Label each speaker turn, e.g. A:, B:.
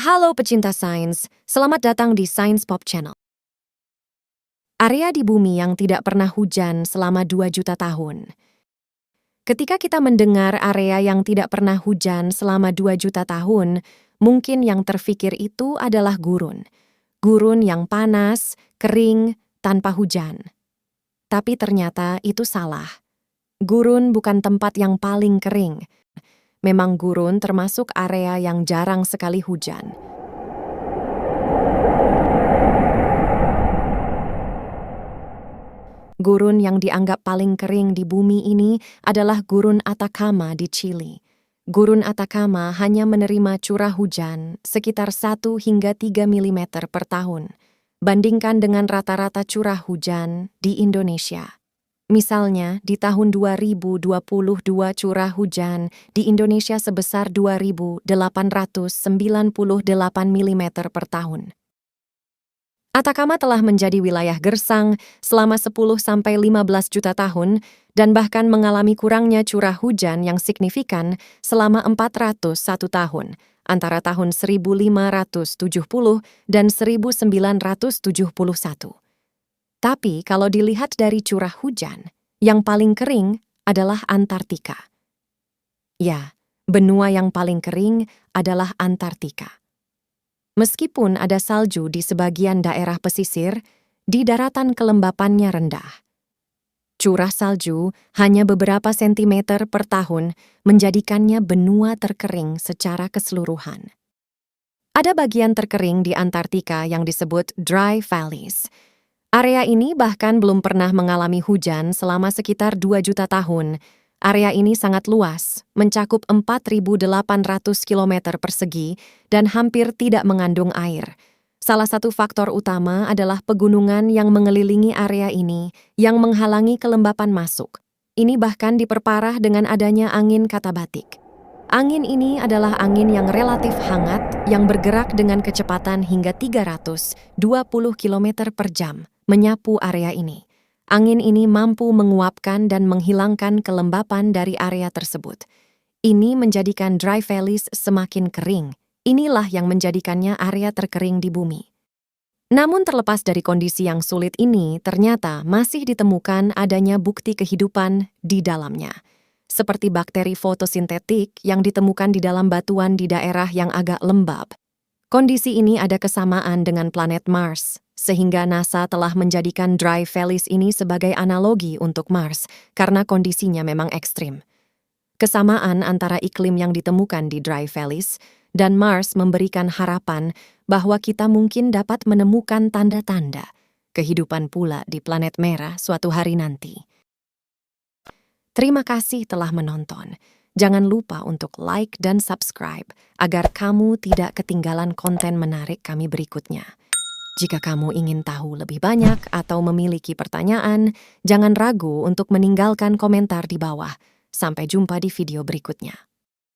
A: Halo pecinta sains, selamat datang di Science Pop Channel. Area di bumi yang tidak pernah hujan selama 2 juta tahun. Ketika kita mendengar area yang tidak pernah hujan selama 2 juta tahun, mungkin yang terfikir itu adalah gurun. Gurun yang panas, kering, tanpa hujan. Tapi ternyata itu salah. Gurun bukan tempat yang paling kering. Memang gurun termasuk area yang jarang sekali hujan. Gurun yang dianggap paling kering di bumi ini adalah Gurun Atacama di Chili. Gurun Atacama hanya menerima curah hujan sekitar 1 hingga 3 mm per tahun, bandingkan dengan rata-rata curah hujan di Indonesia. Misalnya, di tahun 2022 curah hujan di Indonesia sebesar 2.898 mm per tahun. Atacama telah menjadi wilayah gersang selama 10-15 juta tahun dan bahkan mengalami kurangnya curah hujan yang signifikan selama 401 tahun, antara tahun 1570 dan 1971. Tapi kalau dilihat dari curah hujan, yang paling kering adalah Antartika. Ya, benua yang paling kering adalah Antartika. Meskipun ada salju di sebagian daerah pesisir, di daratan kelembapannya rendah. Curah salju hanya beberapa sentimeter per tahun menjadikannya benua terkering secara keseluruhan. Ada bagian terkering di Antartika yang disebut dry valleys. Area ini bahkan belum pernah mengalami hujan selama sekitar 2 juta tahun. Area ini sangat luas, mencakup 4.800 km persegi dan hampir tidak mengandung air. Salah satu faktor utama adalah pegunungan yang mengelilingi area ini yang menghalangi kelembapan masuk. Ini bahkan diperparah dengan adanya angin katabatik. Angin ini adalah angin yang relatif hangat yang bergerak dengan kecepatan hingga 320 km per jam, menyapu area ini. Angin ini mampu menguapkan dan menghilangkan kelembapan dari area tersebut. Ini menjadikan dry valleys semakin kering. Inilah yang menjadikannya area terkering di bumi. Namun terlepas dari kondisi yang sulit ini, ternyata masih ditemukan adanya bukti kehidupan di dalamnya. Seperti bakteri fotosintetik yang ditemukan di dalam batuan di daerah yang agak lembab. Kondisi ini ada kesamaan dengan planet Mars, sehingga NASA telah menjadikan dry valleys ini sebagai analogi untuk Mars karena kondisinya memang ekstrim. Kesamaan antara iklim yang ditemukan di dry valleys dan Mars memberikan harapan bahwa kita mungkin dapat menemukan tanda-tanda kehidupan pula di planet merah suatu hari nanti. Terima kasih telah menonton. Jangan lupa untuk like dan subscribe agar kamu tidak ketinggalan konten menarik kami berikutnya. Jika kamu ingin tahu lebih banyak atau memiliki pertanyaan, jangan ragu untuk meninggalkan komentar di bawah. Sampai jumpa di video berikutnya.